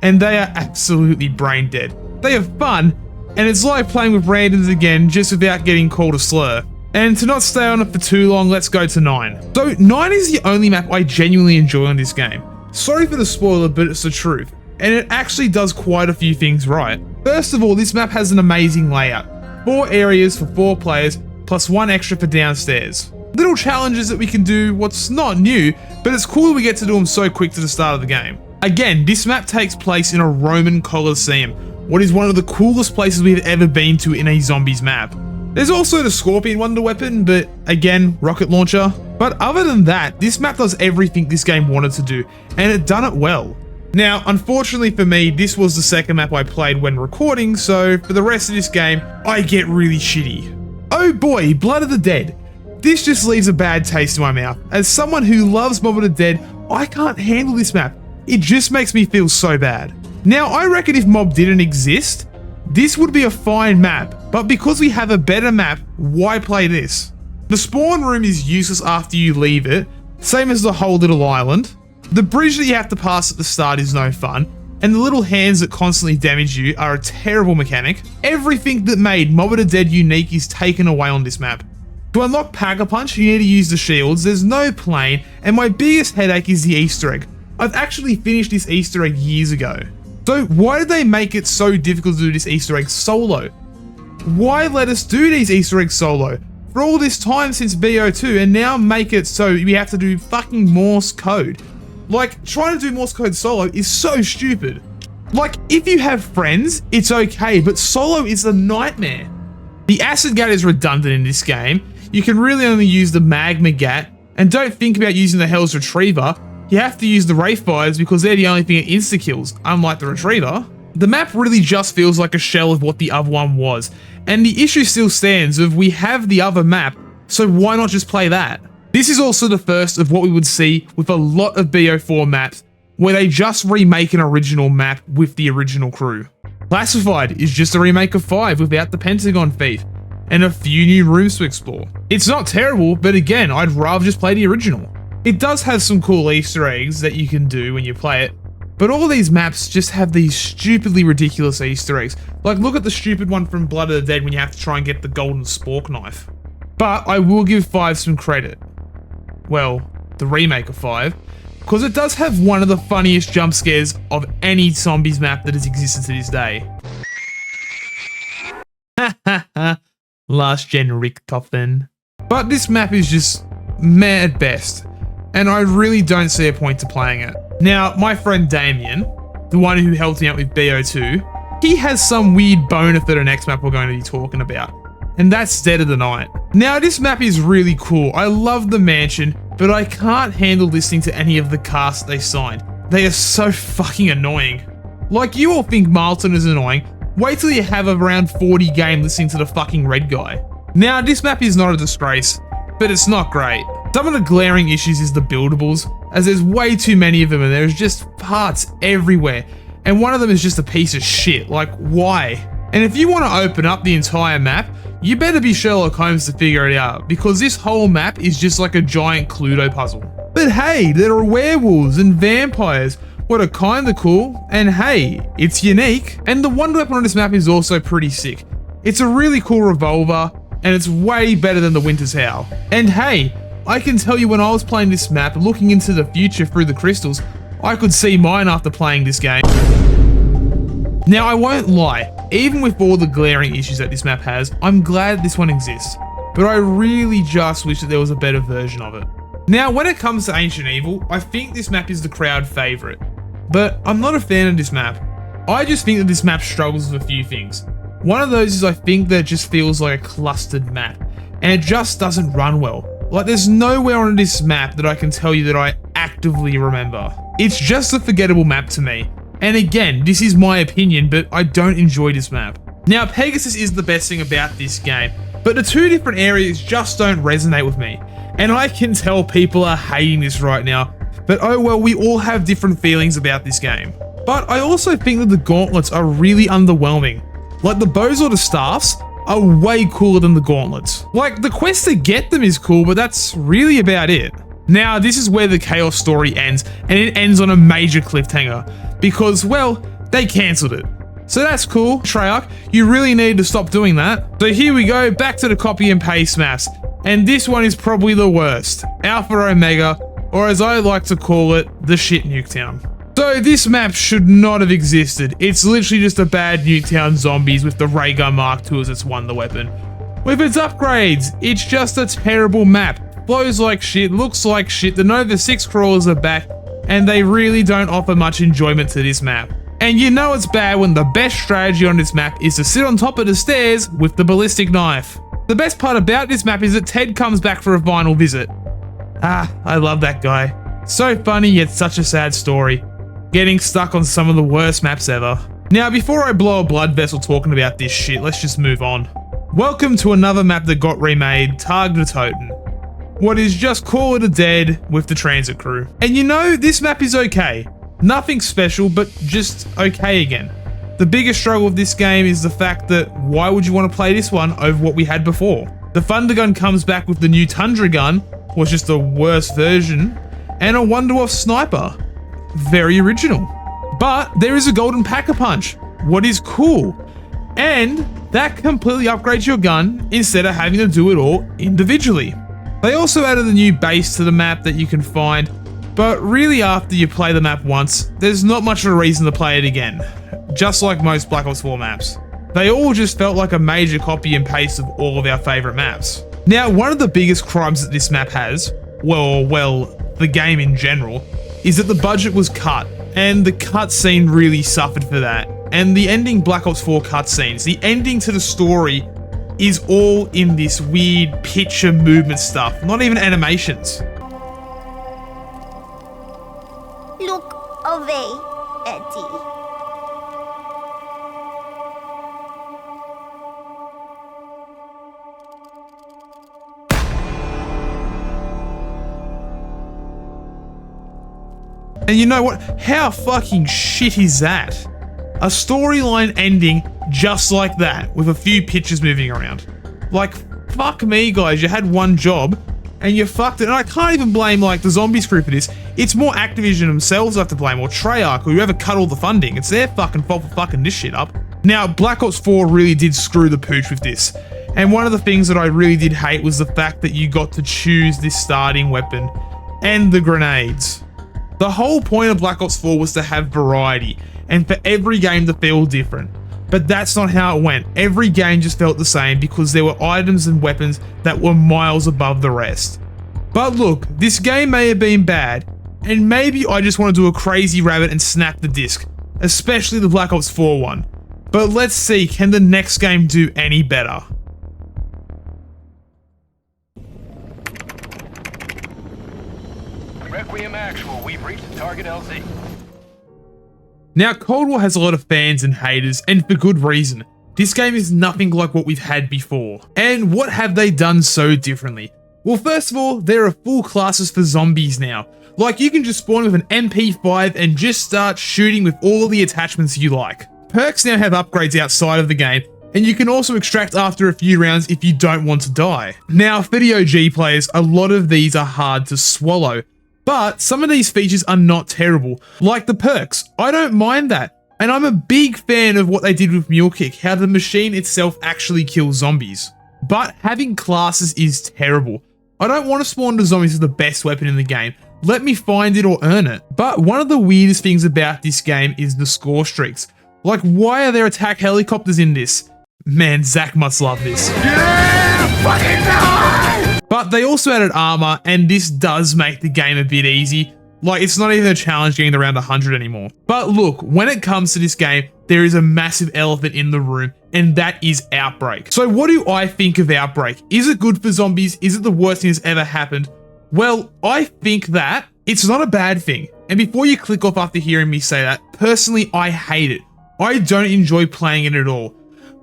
and they are absolutely brain dead. They are fun, and it's like playing with randoms again, just without getting called a slur. And to not stay on it for too long, let's go to 9. So 9 is the only map I genuinely enjoy on this game. Sorry for the spoiler, but it's the truth. And it actually does quite a few things right. First of all, this map has an amazing layout. 4 areas for 4 players, plus 1 extra for downstairs. Little challenges that we can do, what's not new, but it's cool that we get to do them so quick to the start of the game. Again, this map takes place in a Roman Colosseum, what is one of the coolest places we've ever been to in a zombies map. There's also the Scorpion Wonder Weapon, but again, rocket launcher. But other than that, this map does everything this game wanted to do, and it done it well. Now, unfortunately for me, this was the second map I played when recording, so for the rest of this game, I get really shitty. Oh boy, Blood of the Dead. This just leaves a bad taste in my mouth. As someone who loves Mob of the Dead, I can't handle this map. It just makes me feel so bad. Now, I reckon if Mob didn't exist, this would be a fine map, but because we have a better map, why play this? The spawn room is useless after you leave it, Same as the whole little island. The bridge that you have to pass at the start is no fun, and the little hands that constantly damage you are a terrible mechanic. Everything that made Mob of the Dead unique is taken away on this map. To unlock Pack-a-Punch, you need to use the shields, there's no plane, and my biggest headache is the Easter egg. I've actually finished this Easter egg years ago. So why did they make it so difficult to do this Easter egg solo? Why let us do these Easter eggs solo? For all this time since BO2, and now make it so we have to do fucking Morse code. Like, trying to do Morse code solo is so stupid. Like, if you have friends, it's okay, but solo is a nightmare. The acid gat is redundant in this game. You can really only use the magma gat, and don't think about using the Hell's Retriever. You have to use the Wraith Fires because they're the only thing that insta-kills, unlike the Retriever. The map really just feels like a shell of what the other one was, and the issue still stands of we have the other map, so why not just play that? This is also the first of what we would see with a lot of BO4 maps, where they just remake an original map with the original crew. Classified is just a remake of 5 without the Pentagon thief, and a few new rooms to explore. It's not terrible, but again, I'd rather just play the original. It does have some cool Easter eggs that you can do when you play it, but all these maps just have these stupidly ridiculous Easter eggs. Like, look at the stupid one from Blood of the Dead when you have to try and get the golden spork knife. But I will give 5 some credit. Well, the remake of 5, because it does have one of the funniest jump scares of any zombies map that has existed to this day. Last gen Richtofen. But this map is just meh at best, and I really don't see a point to playing it. Now, my friend Damien, the one who helped me out with BO2, he has some weird boner for the next map we're going to be talking about, and that's Dead of the Night. Now, this map is really cool. I love the mansion, but I can't handle listening to any of the cast they signed. They are so fucking annoying. Like, you all think Marlton is annoying. Wait till you have around 40 game listening to the fucking red guy. Now, this map is not a disgrace, but it's not great. Some of the glaring issues is the buildables, as there's way too many of them and there's just parts everywhere. And one of them is just a piece of shit, like why? And if you want to open up the entire map, you better be Sherlock Holmes to figure it out, because this whole map is just like a giant Cluedo puzzle. But hey, there are werewolves and vampires, what are kinda cool, and hey, it's unique. And the wonder weapon on this map is also pretty sick. It's a really cool revolver, and it's way better than the Winter's Howl. And hey, I can tell you when I was playing this map, looking into the future through the crystals, I could see mine after playing this game. Now, I won't lie, even with all the glaring issues that this map has, I'm glad this one exists, but I really just wish that there was a better version of it. Now, when it comes to Ancient Evil, I think this map is the crowd favourite, but I'm not a fan of this map. I just think that this map struggles with a few things. One of those is I think that it just feels like a clustered map, and it just doesn't run well. Like, there's nowhere on this map that I can tell you that I actively remember. It's just a forgettable map to me. And again, this is my opinion, but I don't enjoy this map. Now, Pegasus is the best thing about this game, but the two different areas just don't resonate with me. And I can tell people are hating this right now, but oh well, we all have different feelings about this game. But I also think that the gauntlets are really underwhelming. Like, the bows or the staffs are way cooler than the gauntlets. Like, the quest to get them is cool, but that's really about it. Now, this is where the Chaos story ends, and it ends on a major cliffhanger, because, well, they cancelled it. So that's cool, Treyarch, you really need to stop doing that. So here we go, back to the copy and paste maps, and this one is probably the worst. Alpha Omega, or as I like to call it, the shit Nuketown. So this map should not have existed. It's literally just a bad Nuketown zombies with the Ray Gun Mark II as its wonder weapon. With its upgrades, it's just a terrible map. Flows like shit, looks like shit, the Nova 6 crawlers are back, and they really don't offer much enjoyment to this map. And you know it's bad when the best strategy on this map is to sit on top of the stairs with the ballistic knife. The best part about this map is that Ted comes back for a final visit. Ah, I love that guy. So funny yet such a sad story. Getting stuck on some of the worst maps ever. Now, before I blow a blood vessel talking about this shit, let's just move on. Welcome to another map that got remade, Tag der Toten. What is just Call of the Dead with the transit crew. And you know, this map is okay. Nothing special, but just okay again. The biggest struggle with this game is the fact that why would you want to play this one over what we had before? The Thunder Gun comes back with the new Tundra Gun, was just a worse version, and a one-to-off sniper. Very original. But there is a golden pack-a-punch. What is cool? And that completely upgrades your gun instead of having to do it all individually. They also added a new base to the map that you can find, but really after you play the map once, there's not much of a reason to play it again, just like most Black Ops 4 maps. They all just felt like a major copy and paste of all of our favourite maps. Now, one of the biggest crimes that this map has, well, the game in general, is that the budget was cut, and the cutscene really suffered for that. And the ending Black Ops 4 cutscenes, the ending to the story, is all in this weird picture movement stuff, not even animations. Look away, Eddie. And you know what? How fucking shit is that? A storyline ending just like that, with a few pictures moving around. Like, fuck me, guys, you had one job, and you fucked it. And I can't even blame, like, the Zombies crew for this. It's more Activision themselves I have to blame, or Treyarch, or whoever cut all the funding. It's their fucking fault for fucking this shit up. Now, Black Ops 4 really did screw the pooch with this. And one of the things that I really did hate was the fact that you got to choose this starting weapon, and the grenades. The whole point of Black Ops 4 was to have variety, and for every game to feel different. But that's not how it went. Every game just felt the same because there were items and weapons that were miles above the rest. But look, this game may have been bad, and maybe I just want to do a crazy rabbit and snap the disc, especially the Black Ops 4 one. But let's see, can the next game do any better? Requiem Actual, we've reached the target LZ. Now, Cold War has a lot of fans and haters, and for good reason. This game is nothing like what we've had before. And what have they done so differently? Well, first of all, there are full classes for zombies now. Like, you can just spawn with an MP5 and just start shooting with all the attachments you like. Perks now have upgrades outside of the game, and you can also extract after a few rounds if you don't want to die. Now, for the OG players, a lot of these are hard to swallow. But some of these features are not terrible, like the perks. I don't mind that. And I'm a big fan of what they did with Mule Kick, how the machine itself actually kills zombies. But having classes is terrible. I don't want to spawn the zombies with the best weapon in the game. Let me find it or earn it. But one of the weirdest things about this game is the score streaks. Like, why are there attack helicopters in this? Man, Zach must love this. Yeah! Fucking die! But they also added armor, and this does make the game a bit easy. Like, it's not even a challenge getting around 100 anymore. But look, when it comes to this game, there is a massive elephant in the room, and that is Outbreak. So what do I think of Outbreak? Is it good for zombies? Is it the worst thing that's ever happened? Well, I think that it's not a bad thing. And before you click off after hearing me say that, personally, I hate it. I don't enjoy playing it at all.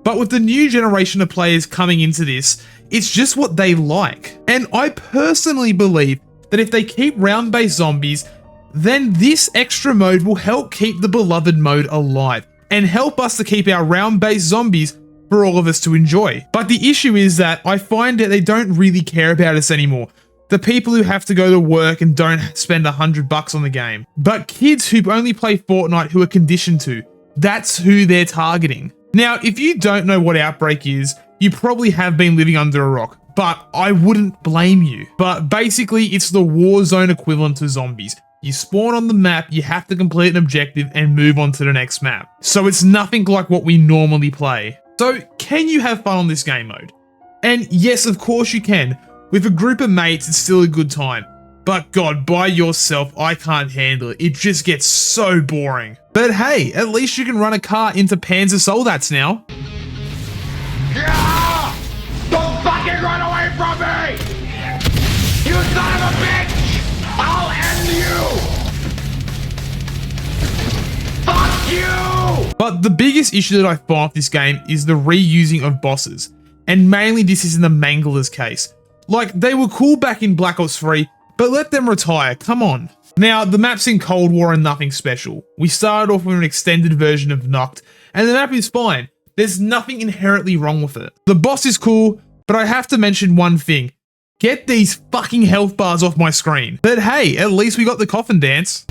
But with the new generation of players coming into this, it's just what they like. And I personally believe that if they keep round-based zombies, then this extra mode will help keep the beloved mode alive and help us to keep our round-based zombies for all of us to enjoy. But the issue is that I find that they don't really care about us anymore. The people who have to go to work and don't spend $100 on the game. But kids who only play Fortnite who are conditioned to, that's who they're targeting. Now, if you don't know what Outbreak is, you probably have been living under a rock, but I wouldn't blame you. But basically, it's the Warzone equivalent to zombies. You spawn on the map, you have to complete an objective and move on to the next map. So it's nothing like what we normally play. So can you have fun on this game mode? And yes, of course you can. With a group of mates, it's still a good time. But God, by yourself, I can't handle it. It just gets so boring. But hey, at least you can run a car into Panzer Soldats now. Yeah! Don't fucking run away from me! You son of a bitch! I'll end you! Fuck you! But the biggest issue that I find with this game is the reusing of bosses. And mainly this is in the Mangler's case. Like, they were cool back in Black Ops 3, but let them retire, come on. Now, the maps in Cold War are nothing special. We started off with an extended version of Noct, and the map is fine. There's nothing inherently wrong with it. The boss is cool, but I have to mention one thing. Get these fucking health bars off my screen. But hey, at least we got the coffin dance.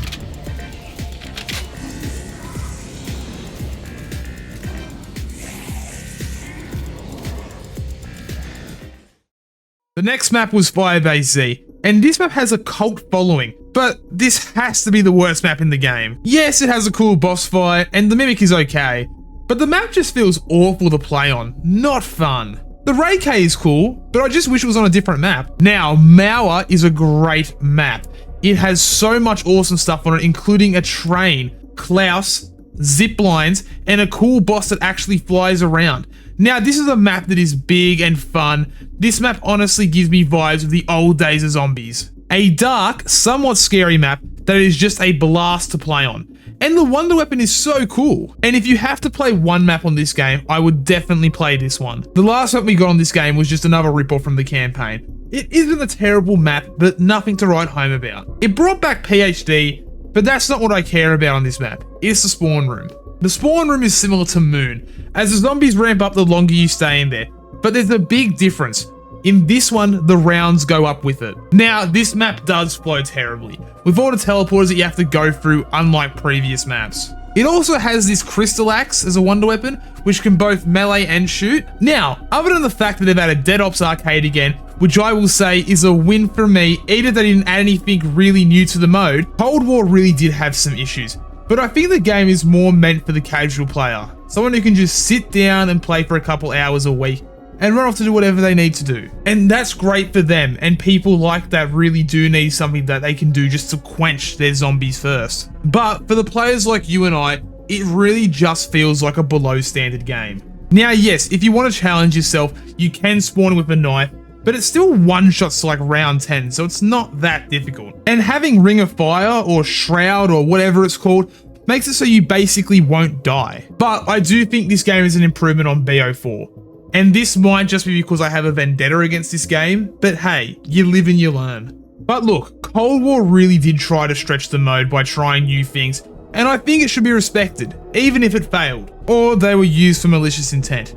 The next map was Firebase Z, and this map has a cult following, but this has to be the worst map in the game. Yes, it has a cool boss fight, and the Mimic is okay, but the map just feels awful to play on, not fun. The Reiki is cool, but I just wish it was on a different map. Now, Mauer is a great map. It has so much awesome stuff on it, including a train, Klaus, zip lines, and a cool boss that actually flies around. Now, this is a map that is big and fun. This map honestly gives me vibes of the old days of zombies. A dark, somewhat scary map that is just a blast to play on. And the Wonder Weapon is so cool. And if you have to play one map on this game, I would definitely play this one. The last map we got on this game was just another ripoff from the campaign. It isn't a terrible map, but nothing to write home about. It brought back PhD, but that's not what I care about on this map. It's the spawn room. The spawn room is similar to Moon, as the zombies ramp up the longer you stay in there, but there's a big difference. In this one, the rounds go up with it. Now, this map does flow terribly, with all the teleporters that you have to go through, unlike previous maps. It also has this crystal axe as a wonder weapon, which can both melee and shoot. Now, other than the fact that they've added Dead Ops Arcade again, which I will say is a win for me, even if they didn't add anything really new to the mode, Cold War really did have some issues. But I think the game is more meant for the casual player. Someone who can just sit down and play for a couple hours a week and run off to do whatever they need to do. And that's great for them, and people like that really do need something that they can do just to quench their zombies first. But for the players like you and I, it really just feels like a below standard game. Now yes, if you want to challenge yourself, you can spawn with a knife, but it's still one-shots to like round 10, so it's not that difficult. And having Ring of Fire or Shroud or whatever it's called makes it so you basically won't die. But I do think this game is an improvement on BO4. And this might just be because I have a vendetta against this game, but hey, you live and you learn. But look, Cold War really did try to stretch the mode by trying new things, and I think it should be respected, even if it failed, or they were used for malicious intent.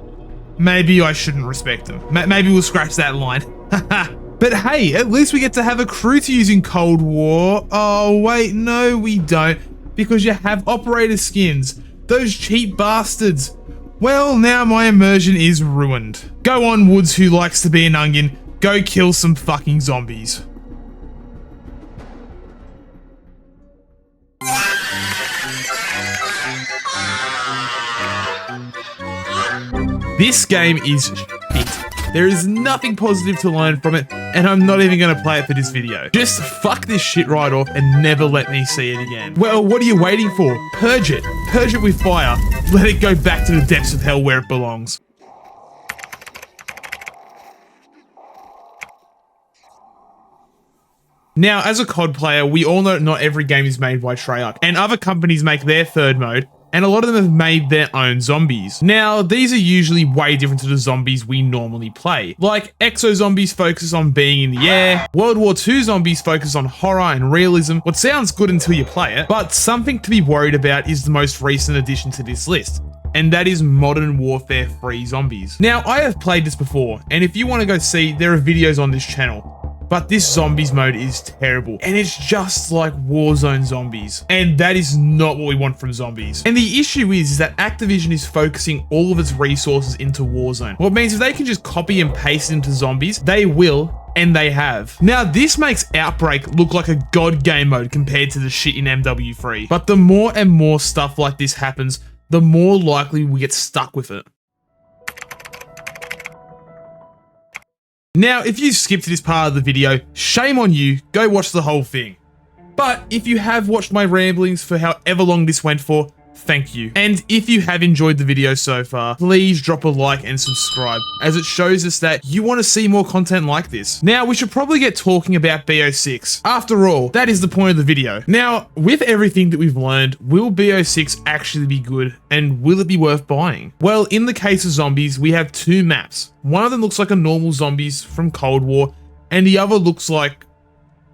Maybe I shouldn't respect them. Maybe we'll scratch that line. But hey, at least we get to have a crew to use in Cold War. Oh wait, no we don't, because you have operator skins. Those cheap bastards. Well, now my immersion is ruined. Go on, Woods, who likes to be an onion. Go kill some fucking zombies. This game is shit. There is nothing positive to learn from it, and I'm not even going to play it for this video. Just fuck this shit right off and never let me see it again. Well, what are you waiting for? Purge it. Purge it with fire. Let it go back to the depths of hell where it belongs. Now, as a COD player, we all know not every game is made by Treyarch, and other companies make their third mode, and a lot of them have made their own zombies. Now, these are usually way different to the zombies we normally play. Like, Exo Zombies focus on being in the air, World War II zombies focus on horror and realism, what sounds good until you play it, but something to be worried about is the most recent addition to this list, and that is Modern Warfare 3 zombies. Now, I have played this before, and if you want to go see, there are videos on this channel. But this zombies mode is terrible, and it's just like Warzone zombies, and that is not what we want from zombies. And the issue is that Activision is focusing all of its resources into Warzone, what means if they can just copy and paste into zombies, they will, and they have. Now, this makes Outbreak look like a god game mode compared to the shit in MW3, but the more and more stuff like this happens, the more likely we get stuck with it. Now, if you skipped this part of the video, shame on you, go watch the whole thing. But if you have watched my ramblings for however long this went for, thank you. And if you have enjoyed the video so far, please drop a like and subscribe, as it shows us that you want to see more content like this. Now, we should probably get talking about BO6. After all, that is the point of the video. Now, with everything that we've learned, will BO6 actually be good, and will it be worth buying? Well, in the case of zombies, we have two maps. One of them looks like a normal zombies from Cold War, and the other looks like,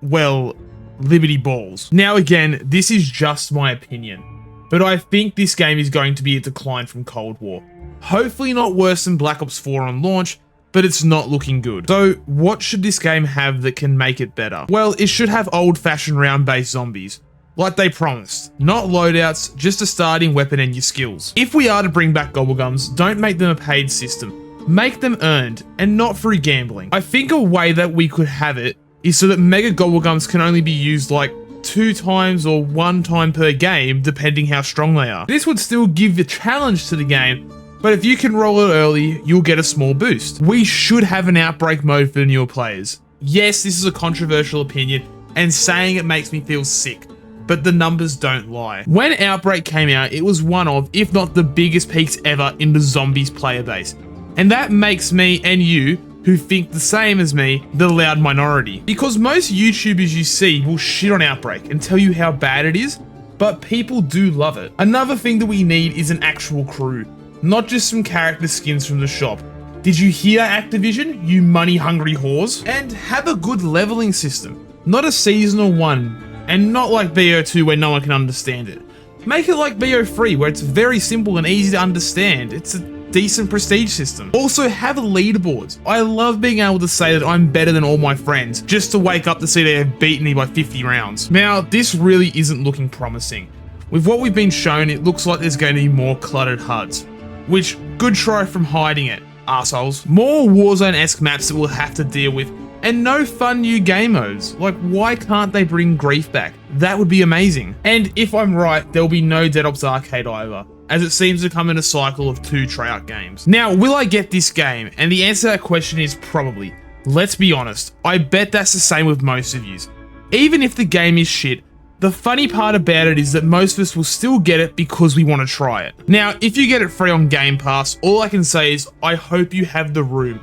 well, Liberty Balls. Now again, this is just my opinion, but I think this game is going to be a decline from Cold War. Hopefully not worse than Black Ops 4 on launch, but it's not looking good. So what should this game have that can make it better? Well, it should have old-fashioned round-based zombies, like they promised. Not loadouts, just a starting weapon and your skills. If we are to bring back gobblegums, don't make them a paid system. Make them earned, and not through gambling. I think a way that we could have it is so that mega gobblegums can only be used like 2 times or 1 time per game, depending how strong they are. This would still give the challenge to the game, but if you can roll it early, you'll get a small boost. We should have an outbreak mode for the newer players. Yes, this is a controversial opinion, and saying it makes me feel sick, but the numbers don't lie. When Outbreak came out, it was one of, if not the biggest peaks ever in the zombies player base. And that makes me and you, who think the same as me, the loud minority. Because most YouTubers you see will shit on Outbreak and tell you how bad it is, but people do love it. Another thing that we need is an actual crew, not just some character skins from the shop. Did you hear, Activision, you money-hungry whores? And have a good leveling system, not a seasonal one, and not like BO2 where no one can understand it. Make it like BO3 where it's very simple and easy to understand. It's a decent prestige system. Also have leaderboards. I love being able to say that I'm better than all my friends just to wake up to see they have beaten me by 50 rounds. Now, this really isn't looking promising. With what we've been shown, it looks like there's going to be more cluttered HUDs, which good try from hiding it, assholes. More Warzone-esque maps that we'll have to deal with, and no fun new game modes. Like, why can't they bring Grief back? That would be amazing. And if I'm right, there'll be no Dead Ops Arcade either, as it seems to come in a cycle of 2 Treyarch games. Now, will I get this game? And the answer to that question is probably. Let's be honest, I bet that's the same with most of yous. Even if the game is shit, the funny part about it is that most of us will still get it because we want to try it. Now, if you get it free on Game Pass, all I can say is I hope you have the room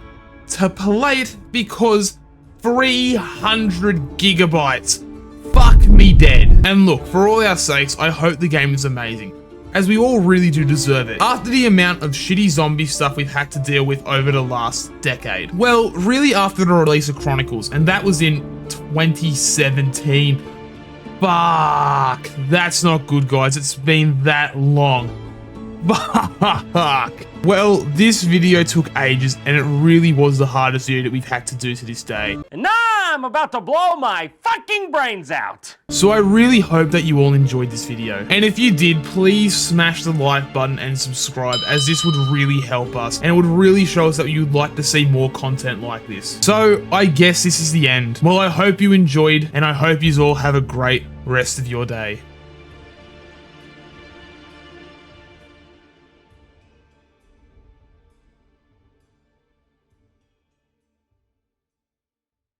to play it, because 300 gigabytes. Fuck me dead. And look, for all our sakes, I hope the game is amazing, as we all really do deserve it, after the amount of shitty zombie stuff we've had to deal with over the last decade. Well, really after the release of Chronicles, and that was in 2017. Fuck, that's not good, guys. It's been that long. Fuck. Well, this video took ages, and it really was the hardest video that we've had to do to this day. And now I'm about to blow my fucking brains out. So I really hope that you all enjoyed this video. And if you did, please smash the like button and subscribe, as this would really help us, and it would really show us that you'd like to see more content like this. So I guess this is the end. Well, I hope you enjoyed, and I hope you all have a great rest of your day.